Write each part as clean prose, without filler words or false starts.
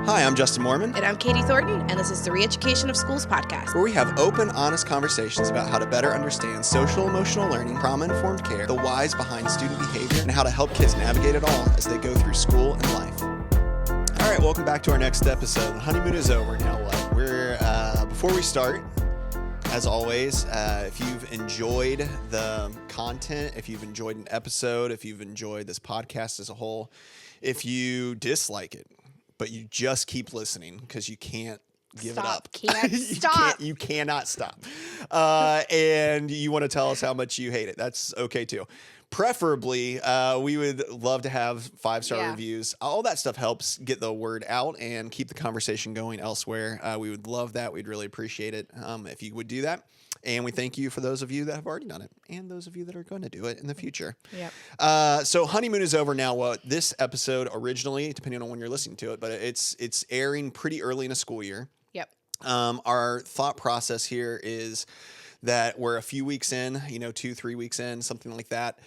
Hi, I'm Justin Mormon. And I'm Katie Thornton, and this is the Re-Education of Schools podcast, where we have open, honest conversations about how to better understand social emotional learning, trauma-informed care, the whys behind student behavior, and how to help kids navigate it all as they go through school and life. All right, welcome back to our next episode. The honeymoon is over. Now what? Before we start, as always, if you've enjoyed the content, if you've enjoyed an episode, if you've enjoyed this podcast as a whole, if you dislike it, but you just keep listening because you can't give it up. You cannot stop. And you want to tell us how much you hate it. That's okay too. Preferably, we would love to have 5-star reviews. All that stuff helps get the word out and keep the conversation going elsewhere. We would love that. We'd really appreciate it if you would do that. And we thank you for those of you that have already done it and those of you that are going to do it in the future. Yep. So honeymoon is over now. Well, this episode originally, depending on when you're listening to it, but it's airing pretty early in a school year. Yep. Our thought process here is that we're a few weeks in, 2-3 weeks in, something like that.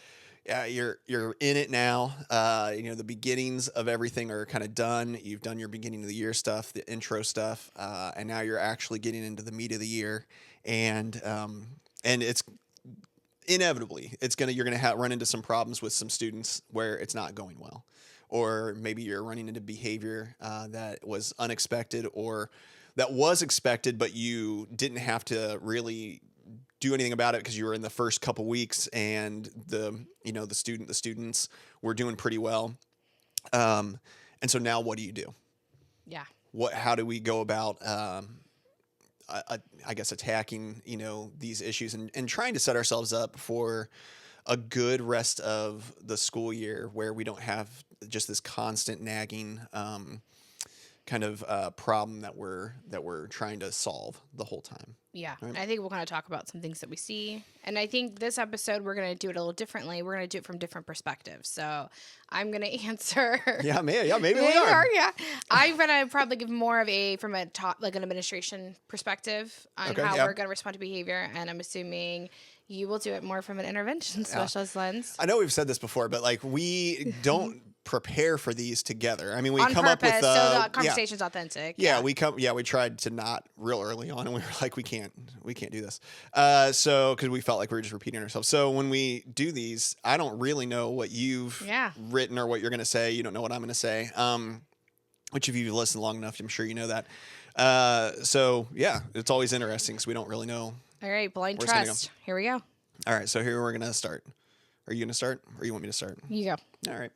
You're in it now. The beginnings of everything are kind of done. You've done your beginning of the year stuff, the intro stuff, and now you're actually getting into the meat of the year. And it's inevitably you're gonna run into some problems with some students where it's not going well, or maybe you're running into behavior that was unexpected or that was expected, but you didn't have to really do anything about it because you were in the first couple weeks and the students were doing pretty well. And so now what do you do? Yeah. How do we go about, I guess attacking, these issues and trying to set ourselves up for a good rest of the school year where we don't have just this constant nagging, kind of problem that we're trying to solve the whole time. Yeah. Right? I think we'll kind of talk about some things that we see. And I think this episode, we're going to do it a little differently. We're going to do it from different perspectives. So I'm going to answer. Yeah, maybe we are. Yeah. I'm going to probably give more of from a top, like an administration perspective on how we're going to respond to behavior. And I'm assuming you will do it more from an intervention specialist lens. I know we've said this before, but we don't prepare for these together. I mean, we on come purpose, up with so the conversation's authentic. We tried to not real early on, and we were like, we can't do this. So because we felt like we were just repeating ourselves. So when we do these, I don't really know what you've written or what you're going to say. You don't know what I'm going to say. Which if you've listened long enough, I'm sure you know that. So yeah, it's always interesting because we don't really know. All right, blind trust. Here we go. All right, so here we're going to start. Are you going to start, or you want me to start? You go. All right.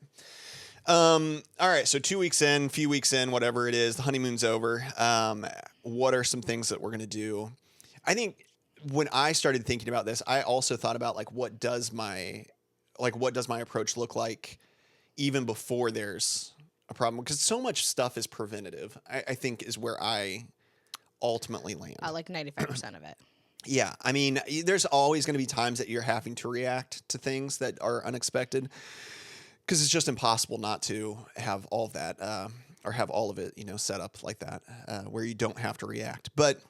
All right, so 2 weeks in, few weeks in, whatever it is, the honeymoon's over. What are some things that we're going to do? I think when I started thinking about this, I also thought about what does my approach look like even before there's a problem? Because so much stuff is preventative, I think is where I ultimately land. Like 95% of it. Yeah, I mean, there's always going to be times that you're having to react to things that are unexpected because it's just impossible not to have all of that or have all of it, set up like that where you don't have to react. But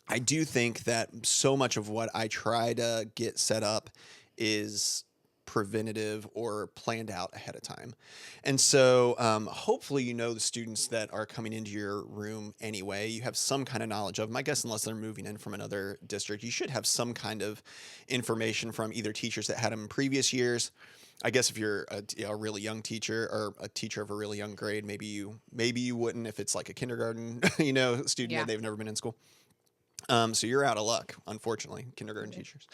I do think that so much of what I try to get set up is preventative or planned out ahead of time. And so hopefully the students that are coming into your room anyway, you have some kind of knowledge of them. I guess unless they're moving in from another district, you should have some kind of information from either teachers that had them in previous years. I guess if you're a really young teacher or a teacher of a really young grade, maybe you wouldn't if it's like a kindergarten student and they've never been in school. So you're out of luck, unfortunately, kindergarten teachers.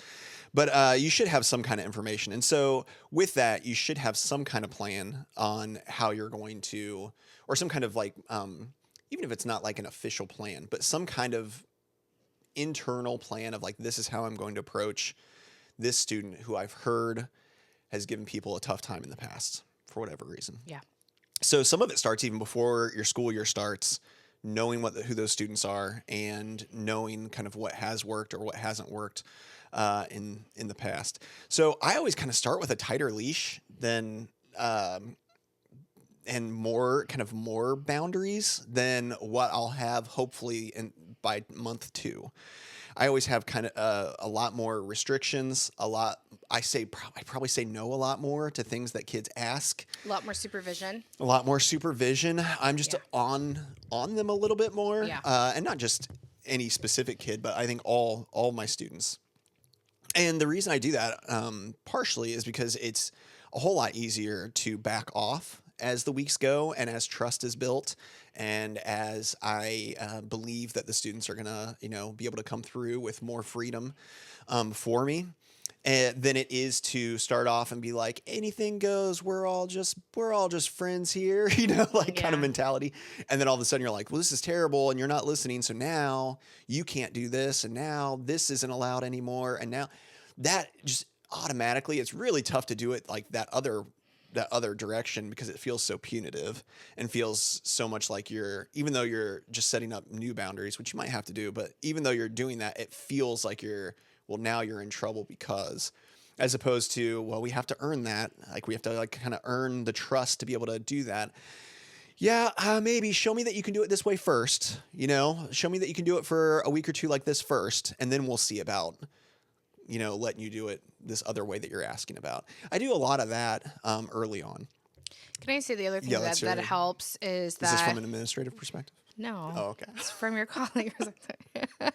But you should have some kind of information. And so with that, you should have some kind of plan on how you're going to, or some kind of even if it's not like an official plan, but some kind of internal plan of this is how I'm going to approach this student who I've heard has given people a tough time in the past for whatever reason. Yeah. So some of it starts even before your school year starts, knowing who those students are and knowing kind of what has worked or what hasn't worked in the past. So I always kind of start with a tighter leash than and more boundaries than what I'll have hopefully by month 2. I always have kind of a lot more restrictions. I probably say no a lot more to things that kids ask. A lot more supervision. A lot more supervision. I'm just on them a little bit more, Yeah. And not just any specific kid, but I think all my students. And the reason I do that, partially, is because it's a whole lot easier to back off as the weeks go and as trust is built, and as I believe that the students are gonna, be able to come through with more freedom for me. Than it is to start off and be like, anything goes. We're all just friends here, kind of mentality. And then all of a sudden you're like, well, this is terrible, and you're not listening. So now you can't do this, and now this isn't allowed anymore. And now that just automatically, it's really tough to do it like that other direction, because it feels so punitive and feels so much like even though you're just setting up new boundaries, which you might have to do, but even though you're doing that, it feels like now you're in trouble, because, as opposed to, well, we have to earn that. Like, we have to kind of earn the trust to be able to do that. Yeah, maybe show me that you can do it this way first, show me that you can do it for a week or two like this first, and then we'll see about, letting you do it this other way that you're asking about. I do a lot of that early on. Can I say the other thing that helps is that... Is this from an administrative perspective? No. Oh, okay. It's from your colleague or something.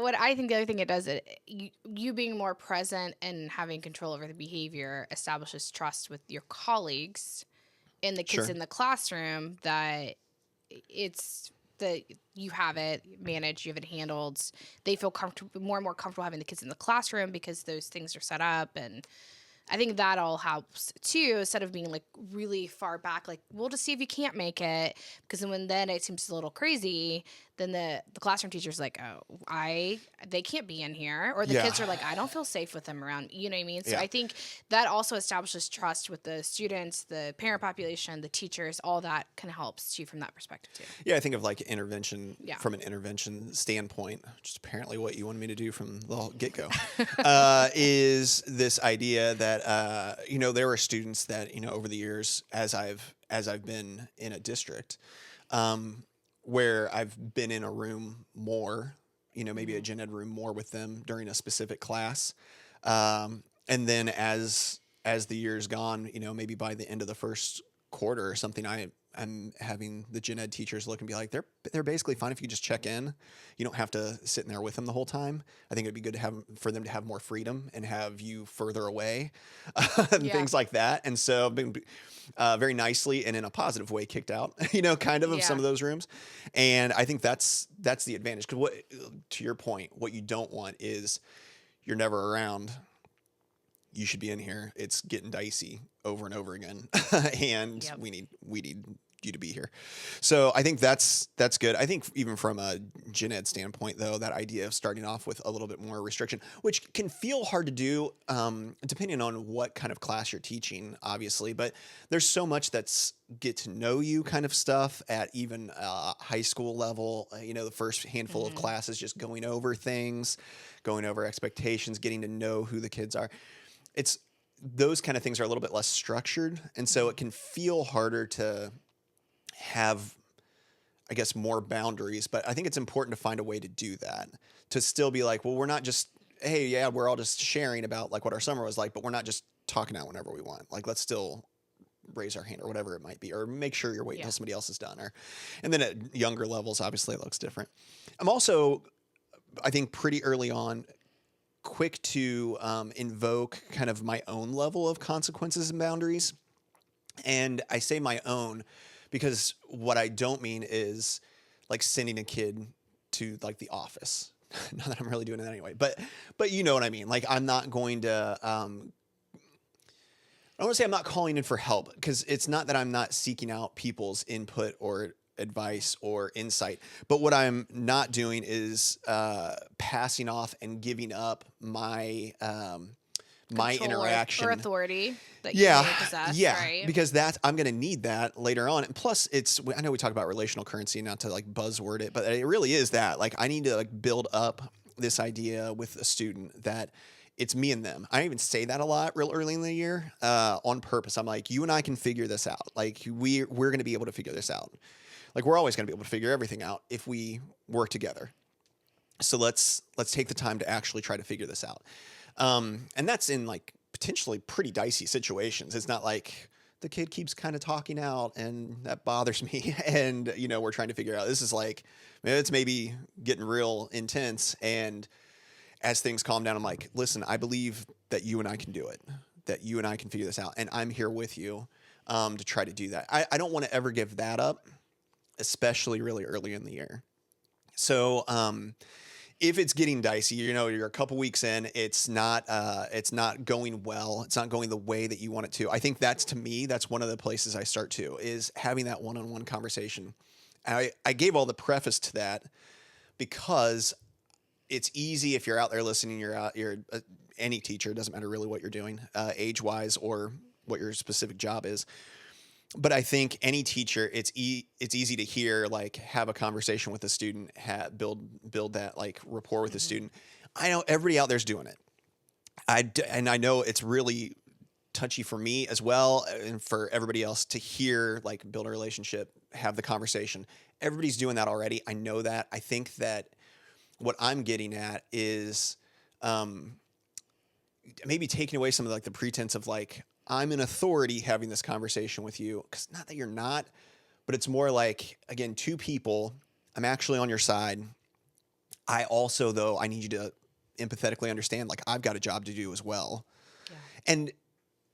What I think the other thing it does, you being more present and having control over the behavior establishes trust with your colleagues and the kids in the classroom, that you have it managed, you have it handled. They feel more and more comfortable having the kids in the classroom because those things are set up, and I think that all helps too, instead of being like really far back, like, we'll just see if you can't make it. Because then it seems a little crazy, then the classroom teacher's like, oh, they can't be in here. Or the kids are like, I don't feel safe with them around. You know what I mean? So I think that also establishes trust with the students, the parent population, the teachers, all that kind of helps too from that perspective too. Yeah, I think of like intervention from an intervention standpoint, which is apparently what you wanted me to do from the get-go, is this idea that, there are students that, over the years, as I've been in a district, where I've been in a room more, maybe a gen ed room more with them during a specific class. And then as the year's gone, maybe by the end of the first quarter or something, I'm having the gen ed teachers look and be like, they're basically fine if you just check in. You don't have to sit in there with them the whole time. I think it'd be good for them to have more freedom and have you further away and things like that. And so I've been very nicely and in a positive way kicked out, of some of those rooms. And I think that's the advantage. Because to your point, what you don't want is you're never around. You should be in here. It's getting dicey over and over again. And we need you to be here. So I think that's good. I think even from a gen ed standpoint, though, that idea of starting off with a little bit more restriction, which can feel hard to do, depending on what kind of class you're teaching, obviously, but there's so much that's get to know you kind of stuff at even high school level, the first handful of classes, just going over things, going over expectations, getting to know who the kids are. It's those kind of things are a little bit less structured. And so it can feel harder to have, I guess, more boundaries, but I think it's important to find a way to do that, to still be like, well, we're not just, hey, yeah, we're all just sharing about like what our summer was like, but we're not just talking out whenever we want. Like, let's still raise our hand or whatever it might be, or make sure you're waiting until somebody else is done. And then at younger levels, obviously it looks different. I'm also, I think, pretty early on, quick to invoke kind of my own level of consequences and boundaries. And I say my own because what I don't mean is like sending a kid to like the office. Not that I'm really doing that anyway, but you know what I mean? Like, I'm not going to, I don't want to say I'm not calling in for help, because it's not that I'm not seeking out people's input or advice or insight, but what I'm not doing is passing off and giving up my my interaction or authority that you may possess, right? Because I'm going to need that later on. And plus, I know we talk about relational currency, not to like buzzword it, but it really is that. Like, I need to like build up this idea with a student that it's me and them. I even say that a lot real early in the year on purpose. I'm like, you and I can figure this out. Like, we're going to be able to figure this out. Like, we're always going to be able to figure everything out if we work together. So let's take the time to actually try to figure this out. And that's in like potentially pretty dicey situations. It's not like the kid keeps kind of talking out and that bothers me. And, we're trying to figure out, this is like, it's maybe getting real intense. And as things calm down, I'm like, listen, I believe that you and I can do it, that you and I can figure this out. And I'm here with you to try to do that. I don't want to ever give that up, especially really early in the year. So, if it's getting dicey, you're a couple weeks in, it's not going well. It's not going the way that you want it to. I think to me, that's one of the places I start to, is having that one-on-one conversation. I gave all the preface to that because it's easy if you're out there listening, you're any teacher, it doesn't matter really what you're doing, age-wise or what your specific job is. But I think any teacher, it's easy to hear, like, have a conversation with a student, build that like rapport with the student. I know everybody out there's doing it. And I know it's really touchy for me as well, and for everybody else to hear, like, build a relationship, have the conversation. Everybody's doing that already. I know that. I think that what I'm getting at is maybe taking away some of like the pretense of like, I'm an authority having this conversation with you, because not that you're not, but it's more like, again, two people. I'm actually on your side. I also, though, I need you to empathetically understand, like, I've got a job to do as well. Yeah.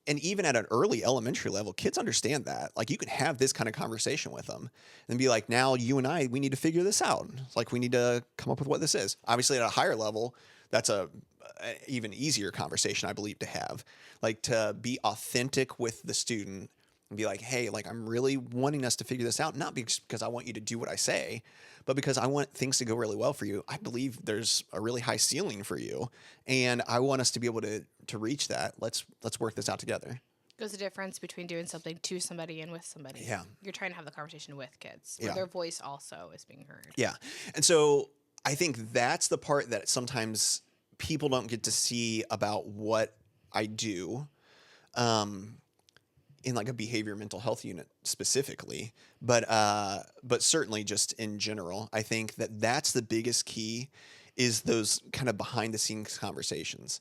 And even at an early elementary level, kids understand that. Like, you can have this kind of conversation with them and be like, now you and I, we need to figure this out. It's like, we need to come up with what this is. Obviously, at a higher level, that's a even easier conversation, I believe, to have. Like, to be authentic with the student and be like, hey, like, I'm really wanting us to figure this out, not because I want you to do what I say, but because I want things to go really well for you. I believe there's a really high ceiling for you, and I want us to be able to reach that. Let's work this out together. There's a difference between doing something to somebody and with somebody. Yeah. You're trying to have the conversation with kids, where Yeah. their voice also is being heard. Yeah. And so I think that's the part that sometimes people don't get to see about what I do in like a behavior mental health unit specifically, but certainly just in general. I think that that's the biggest key, is those kind of behind the scenes conversations.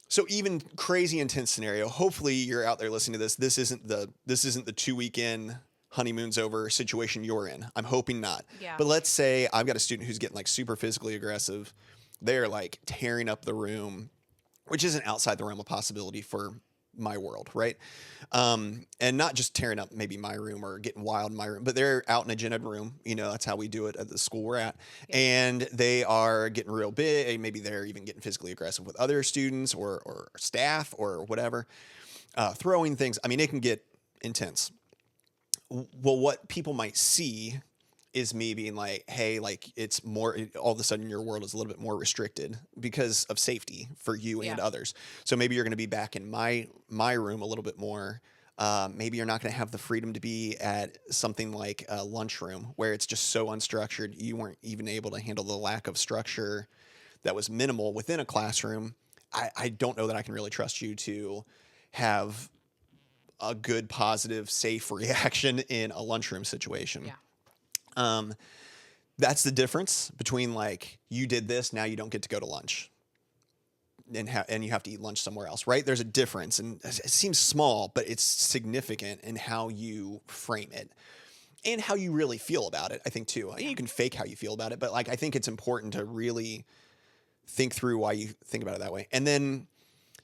So even crazy intense scenario, hopefully you're out there listening to this. This isn't the 2-week in, honeymoon's over situation you're in. I'm hoping not. Yeah. But let's say I've got a student who's getting like super physically aggressive. They're like tearing up the room, which isn't outside the realm of possibility for my world, right? And not just tearing up maybe my room or getting wild in my room, but they're out in a gen ed room. That's how we do it at the school we're at. Yeah. And they are getting real big. Maybe they're even getting physically aggressive with other students or staff or whatever, throwing things. I mean, it can get intense. Well, what people might see is me being like, hey, like, it's more, all of a sudden your world is a little bit more restricted because of safety for you and others. So maybe you're going to be back in my room a little bit more. Maybe you're not going to have the freedom to be at something like a lunchroom, where it's just so unstructured. You weren't even able to handle the lack of structure that was minimal within a classroom. I don't know that I can really trust you to have a good, positive, safe reaction in a lunchroom situation. Yeah. That's the difference between, like, you did this, now you don't get to go to lunch, and you have to eat lunch somewhere else, right? There's a difference, and it seems small, but it's significant in how you frame it and how you really feel about it, I think, too. I mean, you can fake how you feel about it, but, like, I think it's important to really think through why you think about it that way. And then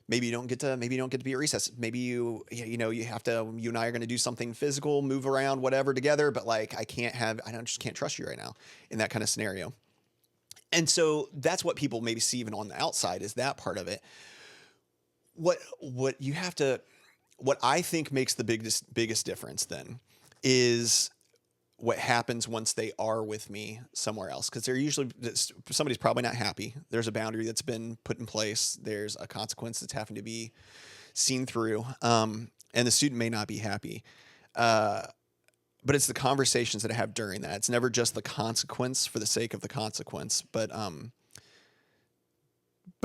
maybe you don't get to be at recess. Maybe you have to, you and I are going to do something physical, move around, whatever together, but like, I just can't trust you right now in that kind of scenario. And so that's what people maybe see even on the outside, is that part of it. What I think makes the biggest difference then is what happens once they are with me somewhere else. Because they're usually, somebody's probably not happy. There's a boundary that's been put in place. There's a consequence that's having to be seen through. And the student may not be happy. But it's the conversations that I have during that. It's never just the consequence for the sake of the consequence, but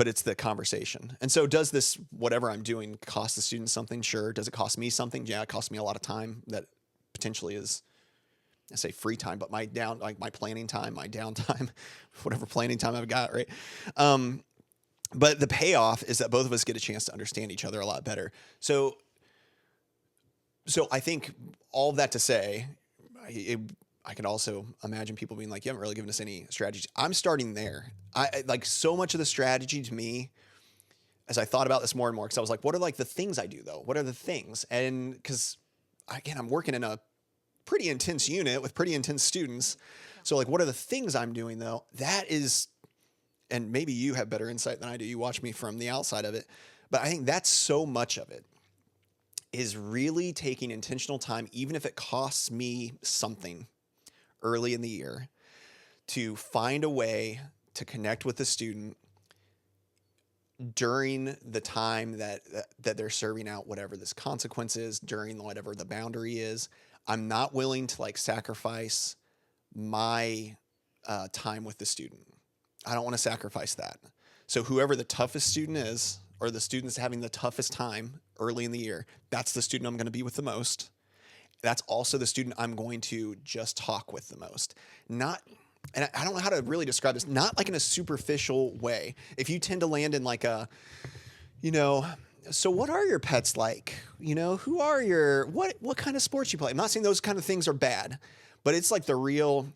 it's the conversation. And so, does this, whatever I'm doing, cost the student something? Sure. Does it cost me something? Yeah, it costs me a lot of time that potentially is I say free time, but like my planning time, my downtime, whatever planning time I've got, right? But the payoff is that both of us get a chance to understand each other a lot better. So I think all of that to say, I can also imagine people being like, you haven't really given us any strategies. I'm starting there. Like so much of the strategy to me, as I thought about this more and more, because I was like, what are like the things I do though? What are the things? And because again, I'm working in a pretty intense unit with pretty intense students. So like, what are the things I'm doing though? That is, and maybe you have better insight than I do. You watch me from the outside of it, but I think that's so much of it is really taking intentional time, even if it costs me something early in the year, to find a way to connect with the student during the time that they're serving out whatever this consequence is, during whatever the boundary is. I'm not willing to like sacrifice my time with the student. I don't want to sacrifice that. So whoever the toughest student is, or the student's having the toughest time early in the year, that's the student I'm going to be with the most. That's also the student I'm going to just talk with the most. Not, and I don't know how to really describe this, not like in a superficial way. If you tend to land in like a, you know, so what are your pets like? You know, who are what kind of sports you play? I'm not saying those kind of things are bad, but it's like the real,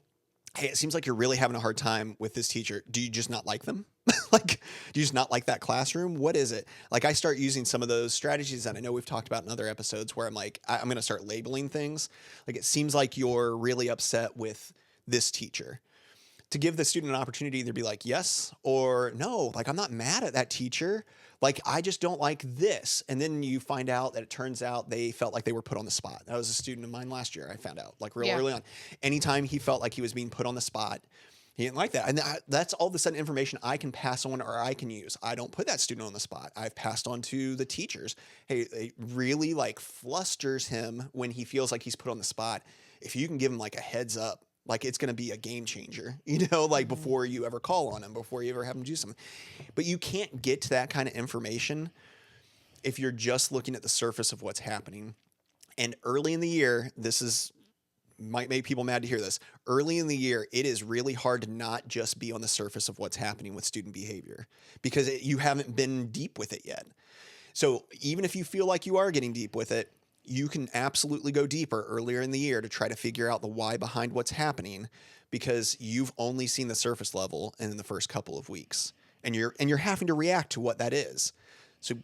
hey, it seems like you're really having a hard time with this teacher. Do you just not like them? Like, do you just not like that classroom? What is it? Like, I start using some of those strategies that I know we've talked about in other episodes where I'm like, I'm going to start labeling things. Like, it seems like you're really upset with this teacher. To give the student an opportunity to either be like, yes or no, like, I'm not mad at that teacher. Like, I just don't like this. And then you find out that it turns out they felt like they were put on the spot. That was a student of mine last year. I found out like real Yeah. early on. Anytime he felt like he was being put on the spot, he didn't like that. And that's all of a sudden information I can pass on or I can use. I don't put that student on the spot. I've passed on to the teachers. Hey, it really like flusters him when he feels like he's put on the spot. If you can give him like a heads up, like it's going to be a game changer, you know, like before you ever call on him, before you ever have him do something. But you can't get to that kind of information if you're just looking at the surface of what's happening. And early in the year, might make people mad to hear this. Early in the year, it is really hard to not just be on the surface of what's happening with student behavior because you haven't been deep with it yet. So even if you feel like you are getting deep with it, you can absolutely go deeper earlier in the year to try to figure out the why behind what's happening because you've only seen the surface level in the first couple of weeks and you're having to react to what that is. So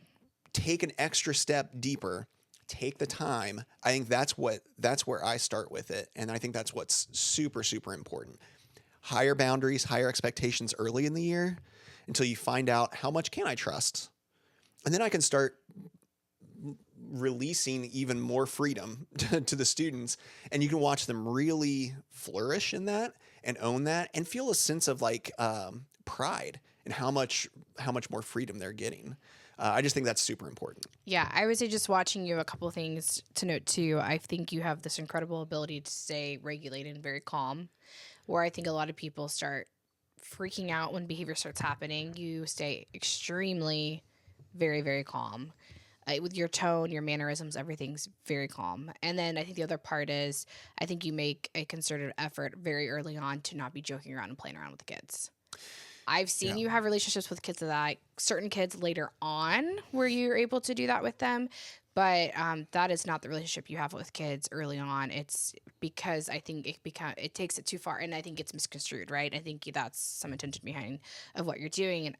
take an extra step deeper. Take the time. I think that's where I start with it. And I think that's what's super, super important. Higher boundaries, higher expectations early in the year until you find out how much can I trust. And then I can start releasing even more freedom to the students. And you can watch them really flourish in that and own that and feel a sense of like pride in how much more freedom they're getting. I just think that's super important. Yeah, I would say just watching you, a couple of things to note too. I think you have this incredible ability to stay regulated and very calm, where I think a lot of people start freaking out when behavior starts happening. You stay extremely, very, very calm. With your tone, your mannerisms, everything's very calm. And then I think the other part is I think you make a concerted effort very early on to not be joking around and playing around with the kids. I've seen you have relationships with kids that certain kids later on where you're able to do that with them. But that is not the relationship you have with kids early on. It's because I think it takes it too far, and I think it's misconstrued, right? I think that's some intention behind of what you're doing, and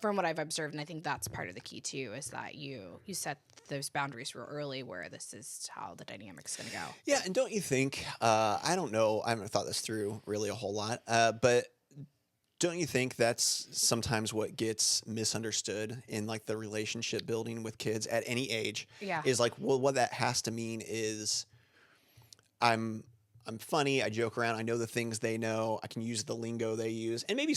from what I've observed, and I think that's part of the key too, is that you set those boundaries real early, where this is how the dynamic's going to go. Yeah, and don't you think? I don't know. I haven't thought this through really a whole lot, but don't you think that's sometimes what gets misunderstood in like the relationship building with kids at any age? Yeah. Is like, well, what that has to mean is I'm funny, I joke around, I know the things they know, I can use the lingo they use. And maybe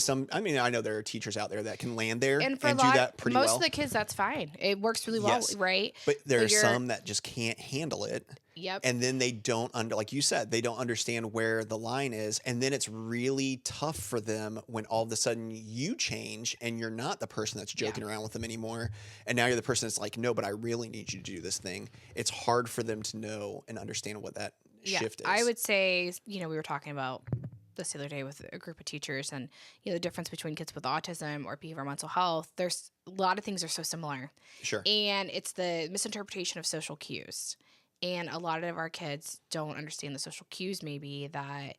I know there are teachers out there that can land there and for do that pretty most well. of the kids, that's fine. It works really well, Yes. right? But there are some that just can't handle it. Yep. And then they don't like you said, they don't understand where the line is. And then it's really tough for them when all of a sudden you change and you're not the person that's joking around with them anymore. And now you're the person that's like, no, but I really need you to do this thing. It's hard for them to know and understand what that shift is. I would say, we were talking about this the other day with a group of teachers, and the difference between kids with autism or behavioral mental health. There's a lot of things are so similar, Sure. and it's the misinterpretation of social cues. And a lot of our kids don't understand the social cues. Maybe that,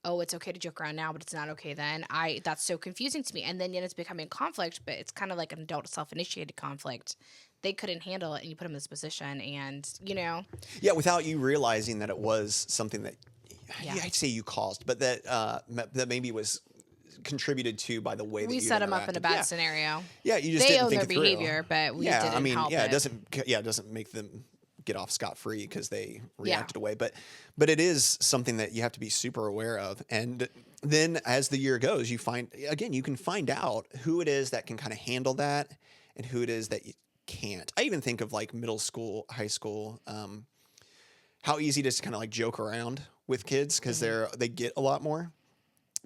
oh, it's okay to joke around now, but it's not okay then. That's so confusing to me. And then it's becoming conflict, but it's kind of like an adult self-initiated conflict. They couldn't handle it, and you put them in this position, and Yeah, without you realizing that it was something that I'd say you caused, but that maybe was contributed to by the way that we you set them up in a bad yeah. scenario. Yeah, you just They didn't own think their it through. behavior, but we didn't help it. It doesn't make them get off scot-free because they reacted Yeah. away, but it is something that you have to be super aware of. And then as the year goes, you can find out who it is that can kind of handle that and who it is that you can't. I even think of like middle school, high school, how easy it is to kind of like joke around with kids because they get a lot more,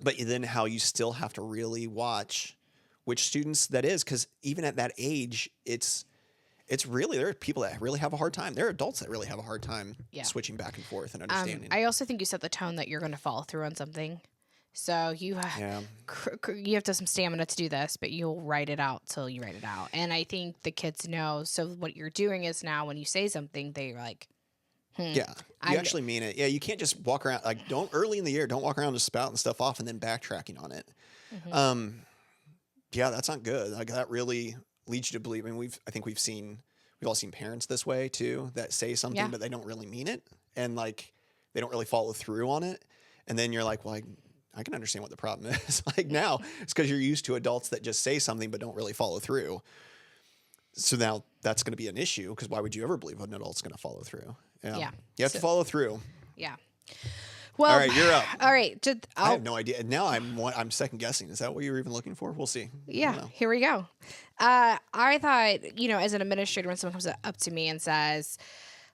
but then how you still have to really watch which students that is, because even at that age, it's really, there are people that really have a hard time. There are adults that really have a hard time switching back and forth and understanding. I also think you set the tone that you're going to follow through on something. So you have to have some stamina to do this, but you'll write it out till you write it out. And I think the kids know. So what you're doing is now when you say something, they're like, you actually mean it. Yeah, you can't just walk around early in the year, don't walk around just spouting stuff off and then backtracking on it. Yeah, that's not good. Like that really leads you to believe. I mean, we've all seen parents this way too that say something but they don't really mean it, and like they don't really follow through on it. And then you're like, well, I can understand what the problem is. Like now it's because you're used to adults that just say something but don't really follow through. So now that's going to be an issue because why would you ever believe an adult's going to follow through? Yeah. You have to follow through. Yeah. Well, all right, you're up. All right. I have no idea. Now I'm second guessing. Is that what you were even looking for? We'll see. Yeah, here we go. I thought, as an administrator, when someone comes up to me and says,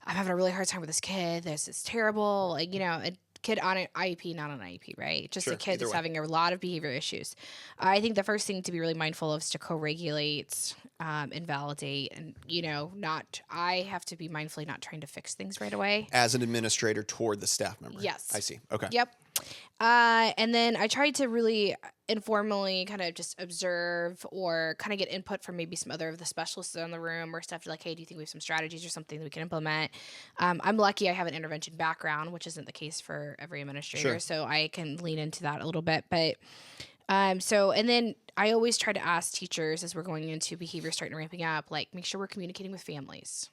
I'm having a really hard time with this kid, this is terrible, like, a kid on an IEP, not an IEP, right? Just a kid that's having a lot of behavior issues. I think the first thing to be really mindful of is to co-regulate and validate, and I have to be mindfully not trying to fix things right away as an administrator toward the staff member. Yes, I see. Okay. Yep. And then I tried to really informally kind of just observe or kind of get input from maybe some other of the specialists in the room or stuff like, hey, do you think we have some strategies or something that we can implement? I'm lucky I have an intervention background, which isn't the case for every administrator. Sure. So I can lean into that a little bit. But and then I always try to ask teachers as we're going into behavior starting ramping up, like make sure we're communicating with families.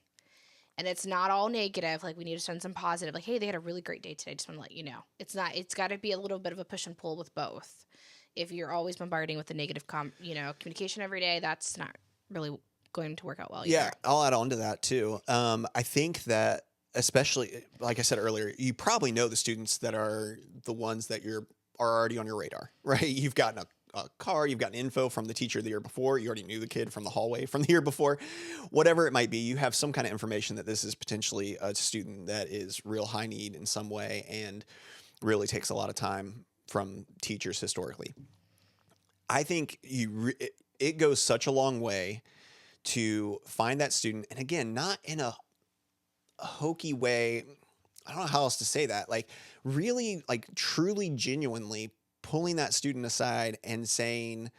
And it's not all negative. Like we need to send some positive. Like, hey, they had a really great day today. Just want to let you know. It's not. It's got to be a little bit of a push and pull with both. If you're always bombarding with the negative, communication every day, that's not really going to work out well. Yeah, either. I'll add on to that too. I think that especially, like I said earlier, you probably know the students that are the ones that are already on your radar, right? You've gotten a card, you've gotten info from the teacher the year before, you already knew the kid from the hallway from the year before, whatever it might be, you have some kind of information that this is potentially a student that is real high need in some way and really takes a lot of time from teachers historically. I think it goes such a long way to find that student, and again, not in a hokey way, I don't know how else to say that, like really, like truly genuinely pulling that student aside and saying,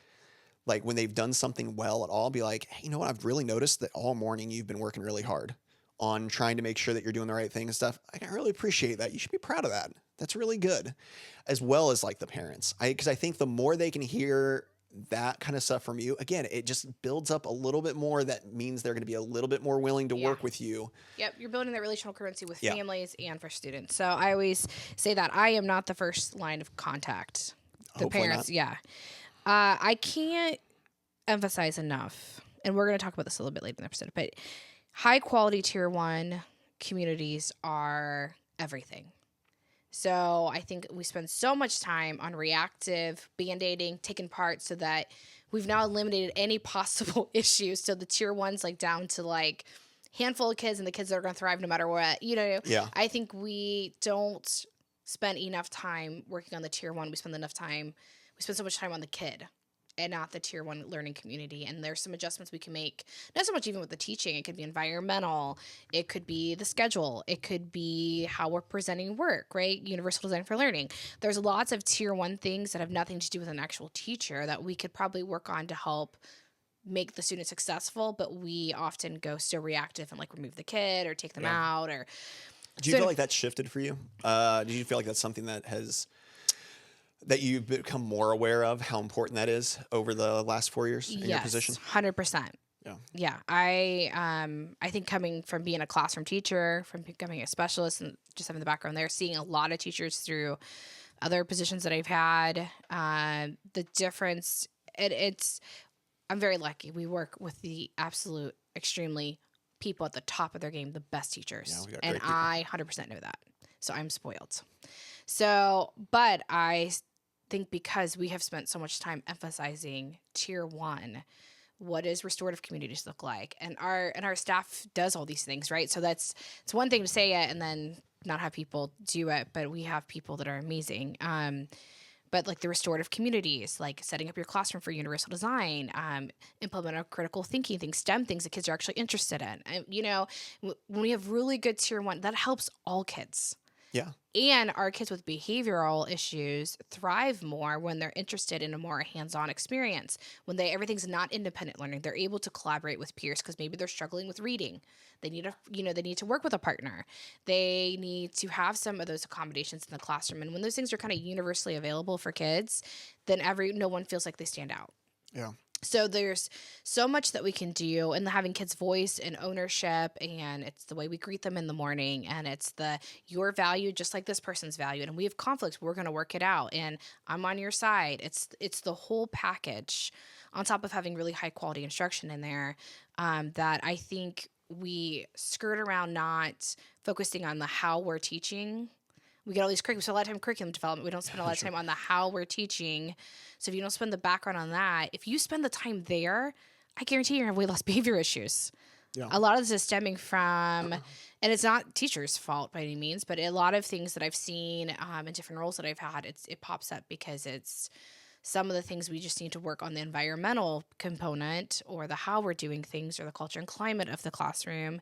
like when they've done something well at all, be like, hey, you know what? I've really noticed that all morning you've been working really hard on trying to make sure that you're doing the right thing and stuff. I really appreciate that. You should be proud of that. That's really good. As well as like the parents. Because I think the more they can hear that kind of stuff from you, again, it just builds up a little bit more. That means they're going to be a little bit more willing to work with you. Yep, you're building that relational currency with families and for students. So I always say that I am not the first line of contact. The Hopefully parents, not. I can't emphasize enough, and we're going to talk about this a little bit later in the episode, but high quality tier 1 communities are everything. So I think we spend so much time on reactive band-aiding, taking part so that we've now eliminated any possible issues. So the tier 1's like down to like handful of kids and the kids that are going to thrive no matter what. Yeah. I think we don't spend enough time working on the tier 1. We spend so much time on the kid and not the tier 1 learning community. And there's some adjustments we can make, not so much even with the teaching. It could be environmental, it could be the schedule, it could be how we're presenting work, right? Universal design for learning. There's lots of tier 1 things that have nothing to do with an actual teacher that we could probably work on to help make the student successful, but we often go so reactive and like remove the kid or take them out. Or do you feel like that's shifted for you? Do you feel like that's something that you've become more aware of how important that is over the last 4 years in your position? 100%. Yeah. I think coming from being a classroom teacher, from becoming a specialist and just having the background there, seeing a lot of teachers through other positions that I've had, the difference, I'm very lucky. We work with the absolute extremely people at the top of their game, the best teachers. Yeah, we got and great people. I 100% know that. So I'm spoiled. So, but I think because we have spent so much time emphasizing tier 1, what does restorative communities look like? And our staff does all these things, right? So it's one thing to say it and then not have people do it, but we have people that are amazing. But like the restorative communities, like setting up your classroom for universal design, implement a critical thinking things, STEM things that kids are actually interested in. And, when we have really good tier 1, that helps all kids. Yeah. And our kids with behavioral issues thrive more when they're interested in a more hands-on experience. When everything's not independent learning, they're able to collaborate with peers because maybe they're struggling with reading. They need they need to work with a partner. They need to have some of those accommodations in the classroom. And when those things are kind of universally available for kids, then no one feels like they stand out. Yeah. So there's so much that we can do, and having kids' voice and ownership, and it's the way we greet them in the morning, and it's your value just like this person's valued, and we have conflicts, we're going to work it out, and I'm on your side. It's the whole package on top of having really high quality instruction in there, that I think we skirt around not focusing on the how we're teaching. We get all these curriculum, so a lot of time curriculum development. We don't spend a lot of time on the how we're teaching. So if you don't spend the background on that, if you spend the time there, I guarantee you're going to have way less behavior issues. Yeah. A lot of this is stemming from, and it's not teachers' fault by any means, but a lot of things that I've seen in different roles that I've had, it pops up because it's some of the things we just need to work on the environmental component or the how we're doing things or the culture and climate of the classroom.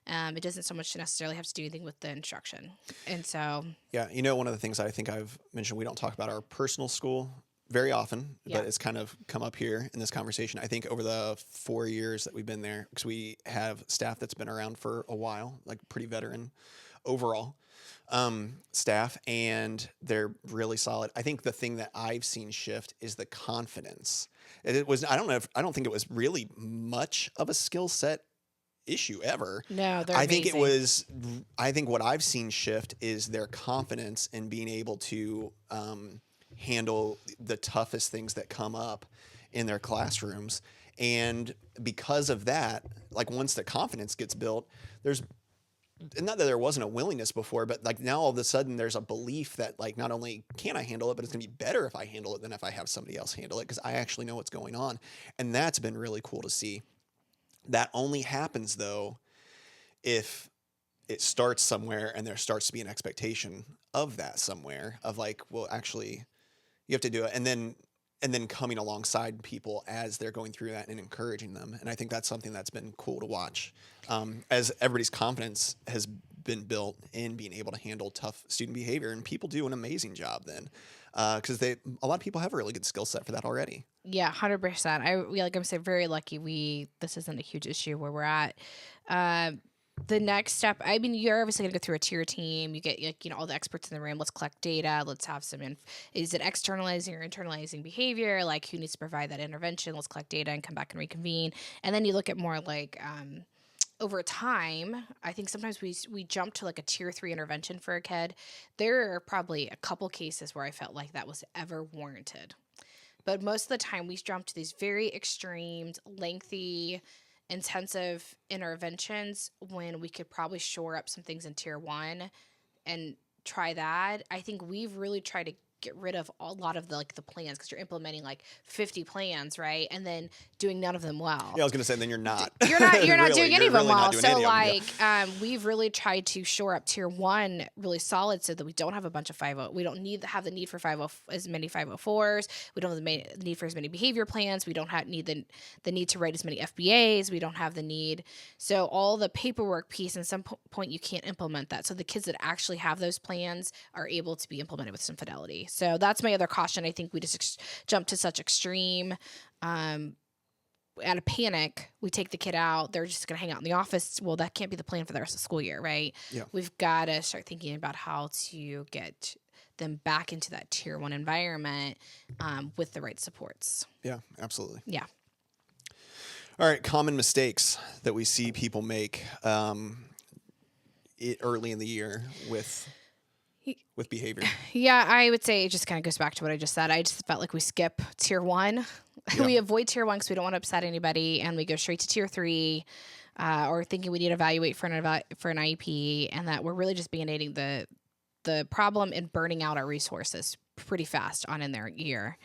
It doesn't so much necessarily have to do anything with the instruction. And so... Yeah, one of the things I think I've mentioned, we don't talk about our personal school very often, but it's kind of come up here in this conversation. I think over the 4 years that we've been there, because we have staff that's been around for a while, like pretty veteran overall staff, and they're really solid. I think the thing that I've seen shift is the confidence. I don't think it was really much of a skill set issue ever. No, they're I think amazing. I think what I've seen shift is their confidence in being able to handle the toughest things that come up in their classrooms. And because of that, like once the confidence gets built, there's not that there wasn't a willingness before, but like now all of a sudden there's a belief that like not only can I handle it, but it's going to be better if I handle it than if I have somebody else handle it because I actually know what's going on. And that's been really cool to see. That only happens though if it starts somewhere and there starts to be an expectation of that somewhere of like, well, actually you have to do it. And then coming alongside people as they're going through that and encouraging them. And I think that's something that's been cool to watch as everybody's confidence has been built in being able to handle tough student behavior. And people do an amazing job then because a lot of people have a really good skill set for that already. Yeah, 100%. Like I'm saying, very lucky. This isn't a huge issue where we're at. The next step, I mean, you're obviously going to go through a tier team. You get, all the experts in the room. Let's collect data. Let's have some is it externalizing or internalizing behavior? Like who needs to provide that intervention? Let's collect data and come back and reconvene. And then you look at more like over time, I think sometimes we jump to like a tier 3 intervention for a kid. There are probably a couple cases where I felt like that was ever warranted. But most of the time we jump to these very extreme, lengthy, intensive interventions when we could probably shore up some things in tier 1 and try that. I think we've really tried to get rid of a lot of the like the plans because you're implementing like 50 plans, right? And then doing none of them well. Yeah, I was gonna say then you're not. You're not Really, doing any you're of them really not well. doing So any of them, yeah. like we've really tried to shore up tier 1 really solid so that we don't have a bunch of 50. We don't have the need for 50 as many 504s. We don't have the need for as many behavior plans. We don't need the need to write as many FBAs. We don't have the need. So all the paperwork piece, at some point you can't implement that. So the kids that actually have those plans are able to be implemented with some fidelity. So that's my other caution. I think we just jumped to such extreme. Out of panic, we take the kid out. They're just going to hang out in the office. Well, that can't be the plan for the rest of the school year, right? Yeah. We've got to start thinking about how to get them back into that tier 1 environment with the right supports. Yeah, absolutely. Yeah. All right, common mistakes that we see people make early in the year with behavior. Yeah, I would say it just kind of goes back to what I just said. I just felt like we skip tier 1. Yeah. We avoid tier 1 because we don't want to upset anybody, and we go straight to tier 3, or thinking we need to evaluate for an IEP, and that we're really just band-aiding the problem and burning out our resources pretty fast on in their year.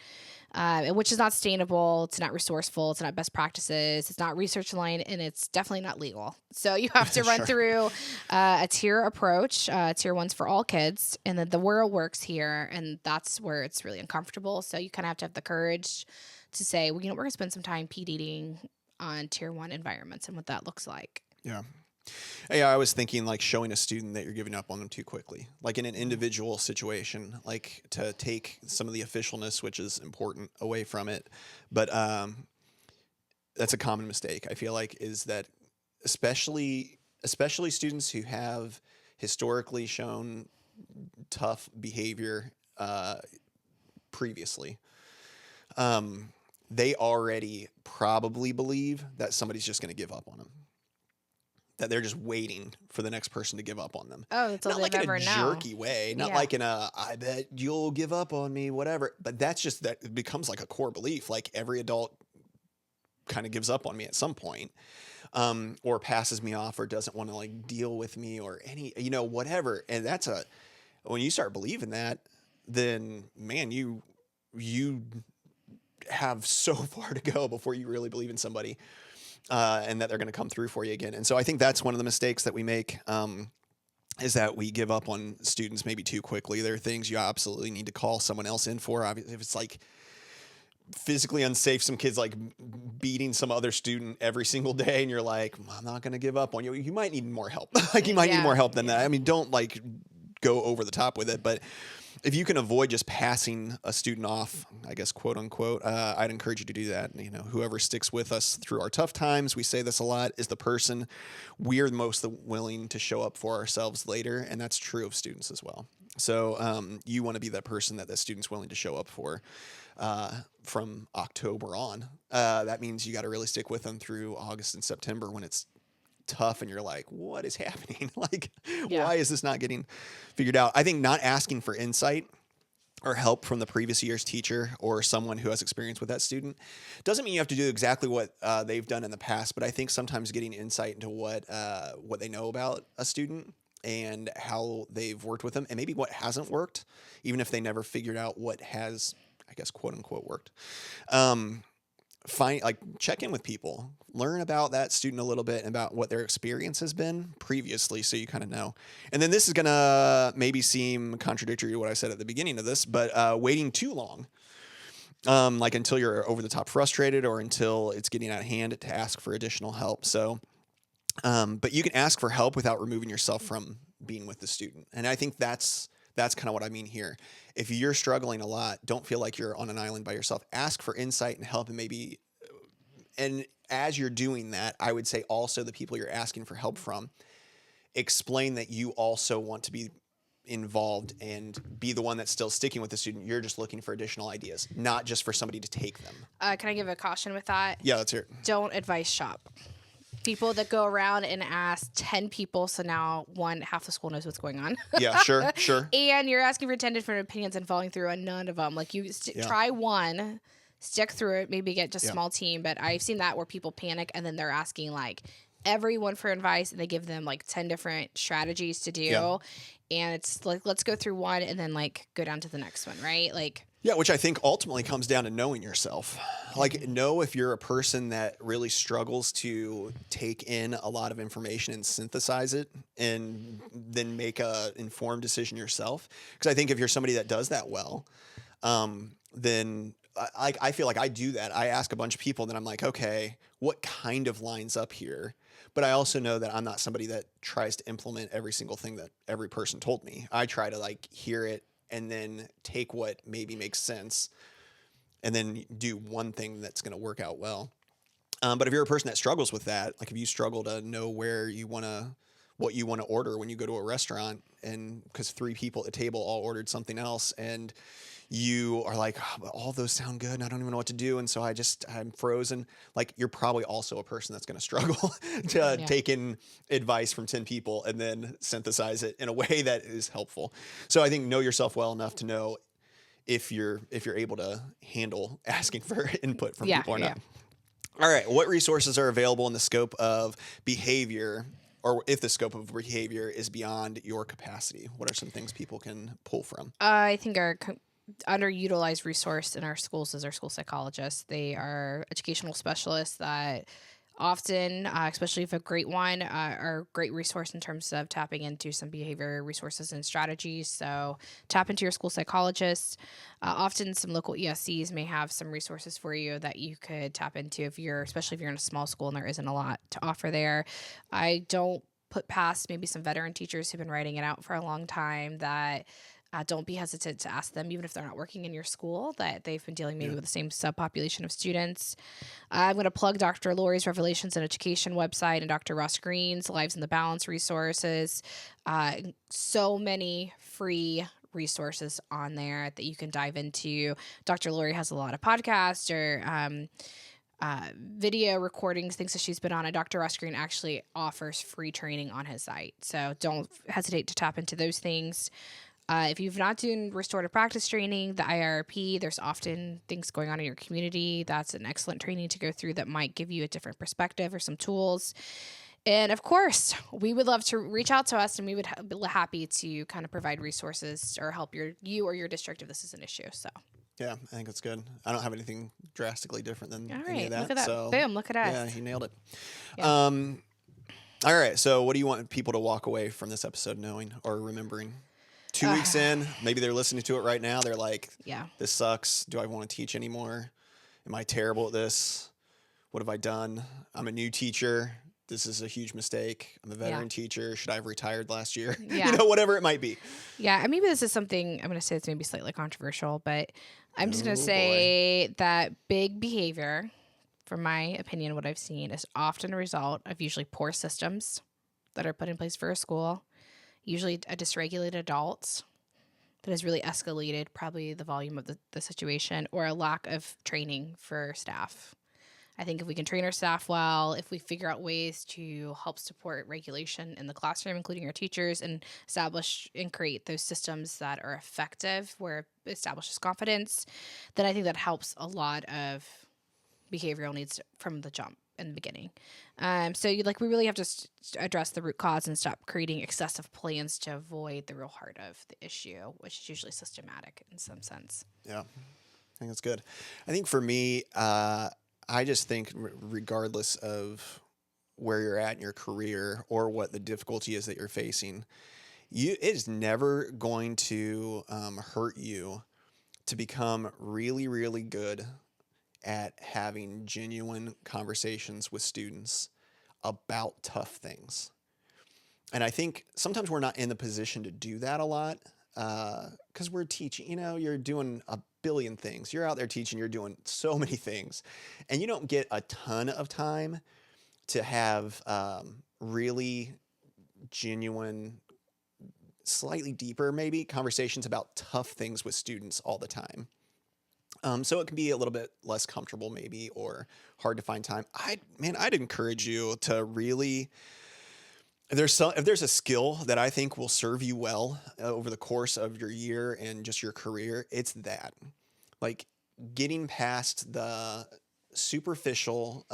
Which is not sustainable. It's not resourceful. It's not best practices. It's not research aligned, and it's definitely not legal. So you have to run Sure. through a tier approach. Tier 1's for all kids, and then the world works here, and that's where it's really uncomfortable. So you kind of have to have the courage to say, well, we're going to spend some time PDing on tier 1 environments and what that looks like. Yeah. Yeah, I was thinking like showing a student that you're giving up on them too quickly, like in an individual situation, like to take some of the officialness, which is important, away from it. But that's a common mistake, I feel like, is that especially students who have historically shown tough behavior previously, they already probably believe that somebody's just going to give up on them. That they're just waiting for the next person to give up on them. Oh, that's all Not like they've in ever a known. jerky way, not Yeah. like in a I bet you'll give up on me, whatever. But that's just that it becomes like a core belief. Like every adult kind of gives up on me at some point, or passes me off, or doesn't want to like deal with me, or any whatever. And that's when you start believing that, then man, you have so far to go before you really believe in somebody. And that they're going to come through for you again. And so I think that's one of the mistakes that we make, is that we give up on students maybe too quickly. There are things you absolutely need to call someone else in for. Obviously, if it's like physically unsafe, some kids like beating some other student every single day, and you're like, I'm not going to give up on you. You might need more help. Like you might need more help than that. I mean, don't like go over the top with it, but if you can avoid just passing a student off, I guess, quote unquote, I'd encourage you to do that. Whoever sticks with us through our tough times, we say this a lot, is the person we're most willing to show up for ourselves later. And that's true of students as well. So you want to be that person that student's willing to show up for from October on. That means you got to really stick with them through August and September when it's tough and you're like, what is happening? Like, why is this not getting figured out? I think not asking for insight or help from the previous year's teacher or someone who has experience with that student doesn't mean you have to do exactly what they've done in the past, but I think sometimes getting insight into what they know about a student and how they've worked with them, and maybe what hasn't worked, even if they never figured out what has, I guess, quote unquote, worked. Check in with people, learn about that student a little bit, about what their experience has been previously, so you kind of know. And then this is gonna maybe seem contradictory to what I said at the beginning of this, but waiting too long, like until you're over the top frustrated or until it's getting out of hand, to ask for additional help. So, but you can ask for help without removing yourself from being with the student. And I think that's kind of what I mean here. If you're struggling a lot, don't feel like you're on an island by yourself. Ask for insight and help, and as you're doing that, I would say also the people you're asking for help from, explain that you also want to be involved and be the one that's still sticking with the student. You're just looking for additional ideas, not just for somebody to take them. Can I give a caution with that? Yeah, let's hear it. Don't advice shop. People that go around and ask 10 people, so now half the school knows what's going on. Yeah, sure. And you're asking for 10 different opinions and following through on none of them. Like try one, stick through it, maybe get just small team. But I've seen that where people panic and then they're asking like everyone for advice, and they give them like 10 different strategies to Yeah. do. And it's like, let's go through one and then like go down to the next one, right? Like, Yeah, which I think ultimately comes down to knowing yourself. Like, mhm. know if you're a person that really struggles to take in a lot of information and synthesize it and then make a informed decision yourself. Because I think if you're somebody that does that well, then I feel like I do that. I ask a bunch of people, and then I'm like, okay, what kind of lines up here? But I also know that I'm not somebody that tries to implement every single thing that every person told me. I try to like hear it and then take what maybe makes sense and then do one thing that's going to work out well. But if you're a person that struggles with that, like if you struggle to know what you want to order when you go to a restaurant, and because three people at the table all ordered something else, and you are like, oh, but all those sound good, and I don't even know what to do, and so I'm frozen. Like you're probably also a person that's going to struggle to Yeah. take in advice from 10 people and then synthesize it in a way that is helpful. So I think know yourself well enough to know if you're able to handle asking for input from Yeah. people or Yeah. not. All right, what resources are available in the scope of behavior, or if the scope of behavior is beyond your capacity? What are some things people can pull from? I think our underutilized resource in our schools is our school psychologists. They are educational specialists that often, especially if a great one, are a great resource in terms of tapping into some behavior resources and strategies. So tap into your school psychologist. Often some local ESCs may have some resources for you that you could tap into especially if you're in a small school and there isn't a lot to offer there. I don't put past maybe some veteran teachers who've been writing it out for a long time that don't be hesitant to ask them, even if they're not working in your school, that they've been dealing maybe Yeah. with the same subpopulation of students. I'm going to plug Dr. Lori's Revelations in Education website and Dr. Ross Green's Lives in the Balance resources. So many free resources on there that you can dive into. Dr. Lori has a lot of podcasts or video recordings, things that she's been on. And Dr. Ross Green actually offers free training on his site. So don't hesitate to tap into those things. If you've not done restorative practice training, the IRP, there's often things going on in your community. That's an excellent training to go through that might give you a different perspective or some tools. And of course, we would love to reach out to us, and we would be happy to kind of provide resources or help you or your district if this is an issue. So, Yeah, I think that's good. I don't have anything drastically different than all any of right, look that. at that. So, Boom, look at us. yeah, you nailed it. Yeah. All right, so what do you want people to walk away from this episode knowing or remembering? 2 weeks in, maybe they're listening to it right now. They're like, Yeah. this sucks. Do I want to teach anymore? Am I terrible at this? What have I done? I'm a new teacher. This is a huge mistake. I'm a veteran teacher. Should I have retired last year? Yeah. Whatever it might be. Yeah, and maybe this is something I'm going to say that's maybe slightly controversial, but I'm just going to Oh, boy. say that big behavior, from my opinion, what I've seen is often a result of usually poor systems that are put in place for a school, usually a dysregulated adult that has really escalated probably the volume of the situation, or a lack of training for staff. I think if we can train our staff well, if we figure out ways to help support regulation in the classroom, including our teachers, and establish and create those systems that are effective where it establishes confidence, then I think that helps a lot of behavioral needs from the jump in the beginning. We really have to address the root cause and stop creating excessive plans to avoid the real heart of the issue, which is usually systematic in some sense. Yeah, I think that's good. I think for me, I just think regardless of where you're at in your career or what the difficulty is that you're facing, it is never going to hurt you to become really, really good at having genuine conversations with students about tough things. And I think sometimes we're not in the position to do that a lot because we're teaching, you're doing a billion things. You're out there teaching, you're doing so many things, and you don't get a ton of time to have really genuine, slightly deeper maybe conversations about tough things with students all the time. So it can be a little bit less comfortable maybe, or hard to find time. I'd encourage you to really, if there's a skill that I think will serve you well over the course of your year and just your career, it's that. Like getting past the superficial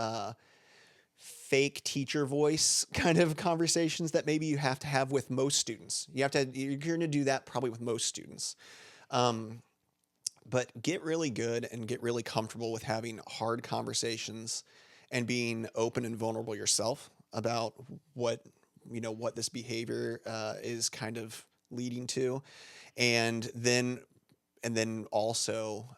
fake teacher voice kind of conversations that maybe you have to have with most students. You're going to do that probably with most students. But get really good and get really comfortable with having hard conversations and being open and vulnerable yourself about what this behavior is kind of leading to, and then also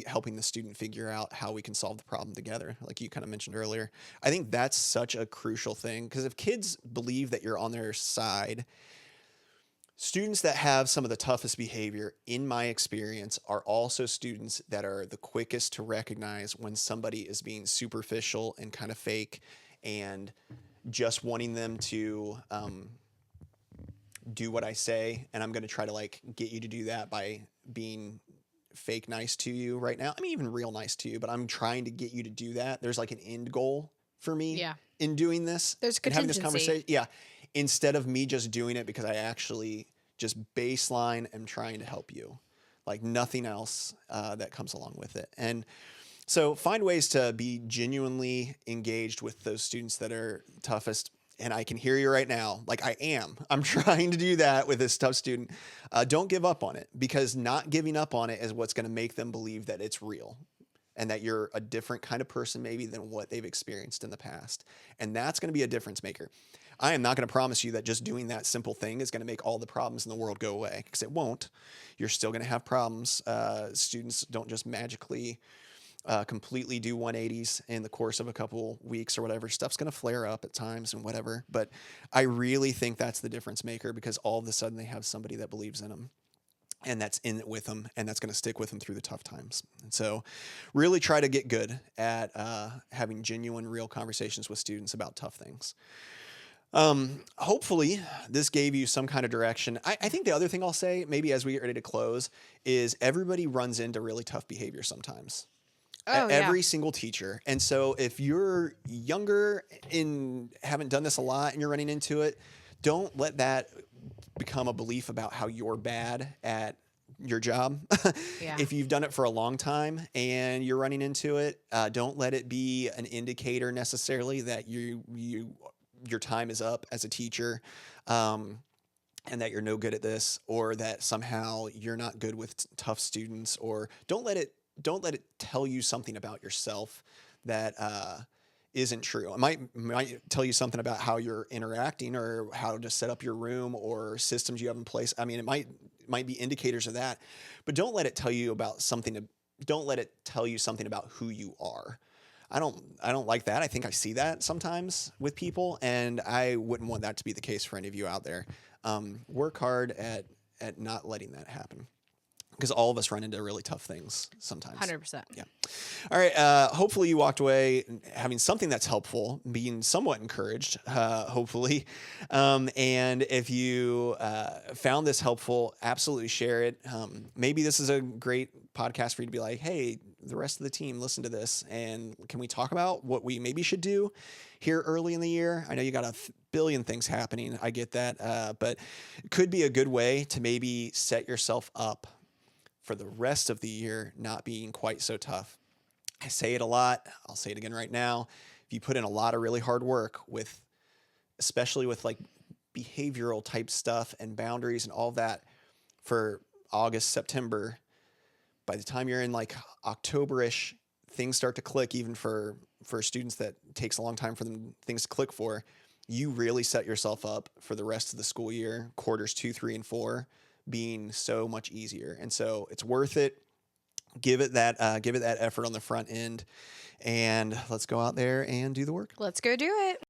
helping the student figure out how we can solve the problem together, like you kind of mentioned earlier. I think that's such a crucial thing, because if kids believe that you're on their side, students that have some of the toughest behavior, in my experience, are also students that are the quickest to recognize when somebody is being superficial and kind of fake and just wanting them to do what I say. And I'm going to try to like get you to do that by being fake nice to you right now. I mean, even real nice to you, but I'm trying to get you to do that. There's like an end goal for me Yeah. in doing this. There's and having this contingency. conversation. Yeah. Instead of me just doing it because I actually just baseline am trying to help you, like nothing else that comes along with it. And so find ways to be genuinely engaged with those students that are toughest. And I can hear you right now. Like I'm trying to do that with this tough student. Don't give up on it, because not giving up on it is what's going to make them believe that it's real and that you're a different kind of person maybe than what they've experienced in the past. And that's going to be a difference maker. I am not going to promise you that just doing that simple thing is going to make all the problems in the world go away, because it won't. You're still going to have problems. Students don't just magically completely do 180s in the course of a couple weeks or whatever. Stuff's going to flare up at times and whatever. But I really think that's the difference maker, because all of a sudden they have somebody that believes in them and that's in it with them, and that's going to stick with them through the tough times. And so really try to get good at having genuine, real conversations with students about tough things. Hopefully this gave you some kind of direction. I think the other thing I'll say, maybe as we get ready to close, is everybody runs into really tough behavior sometimes. Oh, yeah. Every single teacher. And so if you're younger and haven't done this a lot and you're running into it, don't let that become a belief about how you're bad at your job. Yeah. If you've done it for a long time and you're running into it, don't let it be an indicator necessarily that your time is up as a teacher, and that you're no good at this, or that somehow you're not good with tough students. Or don't let it tell you something about yourself that isn't true. It might tell you something about how you're interacting, or how to set up your room, or systems you have in place. I mean, it might be indicators of that, but don't let it tell you don't let it tell you something about who you are. I don't like that. I think I see that sometimes with people, and I wouldn't want that to be the case for any of you out there. Work hard at not letting that happen, because all of us run into really tough things sometimes. 100%. Yeah. All right. Hopefully you walked away having something that's helpful, being somewhat encouraged, hopefully. And if you found this helpful, absolutely share it. Maybe this is a great podcast for you to be like, hey, the rest of the team, listen to this, and can we talk about what we maybe should do here early in the year? I know you got a billion things happening. I get that. But it could be a good way to maybe set yourself up for the rest of the year not being quite so tough. I say it a lot. I'll say it again right now. If you put in a lot of really hard work especially with like behavioral type stuff and boundaries and all that for August, September, by the time you're in like October-ish, things start to click, even for students that takes a long time for them things to click for. You really set yourself up for the rest of the school year, quarters 2, 3, and 4, being so much easier. And so it's worth it. Give it that effort on the front end, and let's go out there and do the work. Let's go do it.